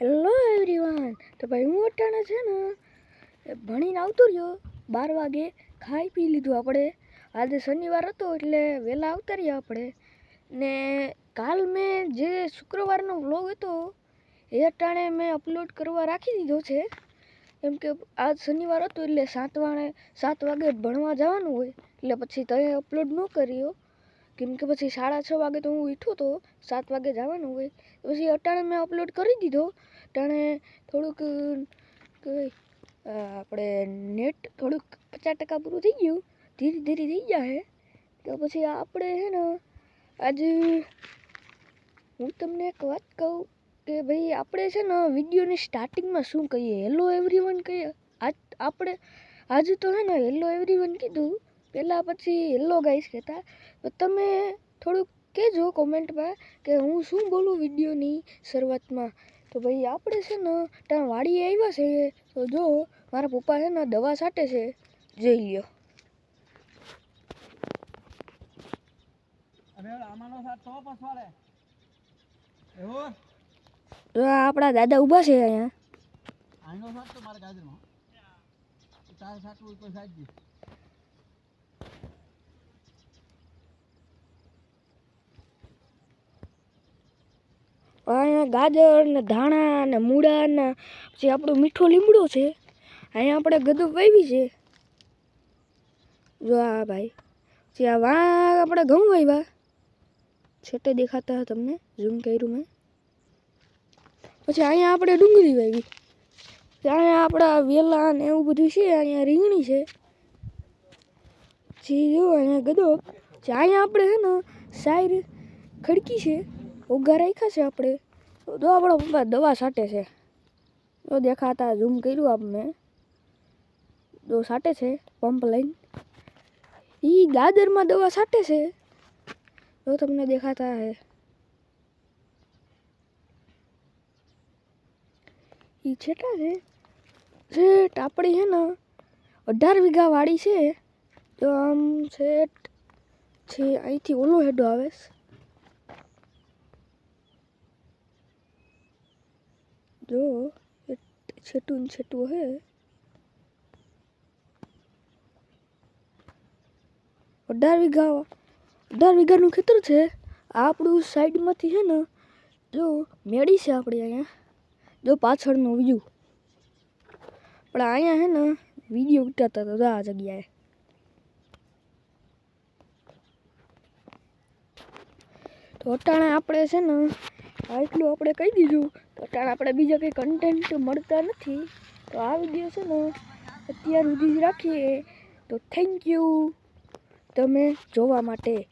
Hello everyone. તો ભાઈ હું અટાણે છે ને ભણીને આવતો રહ્યો 12 વાગે, ખાઈ પી લીધું આપણે। આજે શનિવાર હતો એટલે વહેલા આવતા રહ્યા આપણે ને કાલ મેં જે શુક્રવારનો વ્લોગ હતો એ અટાણે મેં અપલોડ કરવા રાખી દીધો છે, કેમ કે આજ શનિવાર હતો એટલે 7 વાગે ભણવા જવાનું હોય એટલે પછી તો અપલોડ ન કર્યો, કેમ કે પછી 6:30 વાગે તો હું ઉઠ્યો તો 7 વાગે જવાનું હોય, પછી અટાણે મેં અપલોડ કરી દીધો। અટાણે થોડુંક આપણે નેટ થોડુંક 50% પૂરું થઈ ગયું, ધીરે ધીરે થઈ જાય તો પછી આપણે છે ને આજે હું તમને એક વાત કહું કે ભાઈ આપણે છે ને વિડીયોની સ્ટાર્ટિંગમાં શું કહીએ, હેલો એવરીવન કહીએ। આપણે આજે તો છે ને હેલો એવરીવન કીધું પહેલાં, પછી હેલો ગાઈસ કહેતા। તો તમે થોડુંક કહેજો કોમેન્ટમાં કે હું શું બોલું વિડીયોની શરૂઆતમાં। તો ભાઈ આપણે છે ને ત્યાં વાડીએ આવ્યા છે, તો જો મારા પપ્પા છે ને દવા છાંટે છે, જોઈ લ્યો। જો આપણા દાદા ઊભા છે અહીંયા। અહીંયા ગાજર ને ધાણા ને મૂળા ને પછી આપણો મીઠો લીમડો છે, અહીંયા આપણે ગદો વાવી છે, જો આ ભાઈ। પછી આ વાં આપણે ઘઉં વાવ્યા, છેટે દેખાતા તમને ઝૂમ કર્યું મેં। પછી અહીંયા આપણે ડુંગળી વાવી, અહીંયા આપણા વેલા ને એવું બધું છે, અહીંયા રીંગણી છે, પછી જો અહીંયા ગદો, પછી અહીંયા આપણે છે ને સાઈર ખડકી છે, ઉગા રાખ્યા છે આપણે। તો આપણો પપ્પા દવા છાંટે છે, તો દેખાતા ઝૂમ કર્યું આપણે, જો છાંટે છે પંપ લઈને, એ ગાજરમાં દવા છાંટે છે, જો તમને દેખાતા હે એ છેટા છે છેટ આપણી છે ને 18 વીઘા વાડી છે। તો આમ છેટ છે અહીંથી ઓલો હેડો આવે, જો છેટું છેટું હે 18 વીઘાનું ખેતર છે। આપણું સાઈડમાંથી છે ને જો મેળી છે આપણે અહીંયા, જો પાછળનો વ્યૂ, પણ અહીંયા છે ને વિડીયો ઉતારતા તો આ જગ્યાએ। તો અટાણે આપણે છે ને આટલું આપણે કહી દીધું, તો અટાણે આપણે બીજા કંઈ કન્ટેન્ટ મળતા નથી, તો આ વિડીયો છે ને અત્યાર સુધી જ રાખીએ। તો થેન્ક યુ તમે જોવા માટે।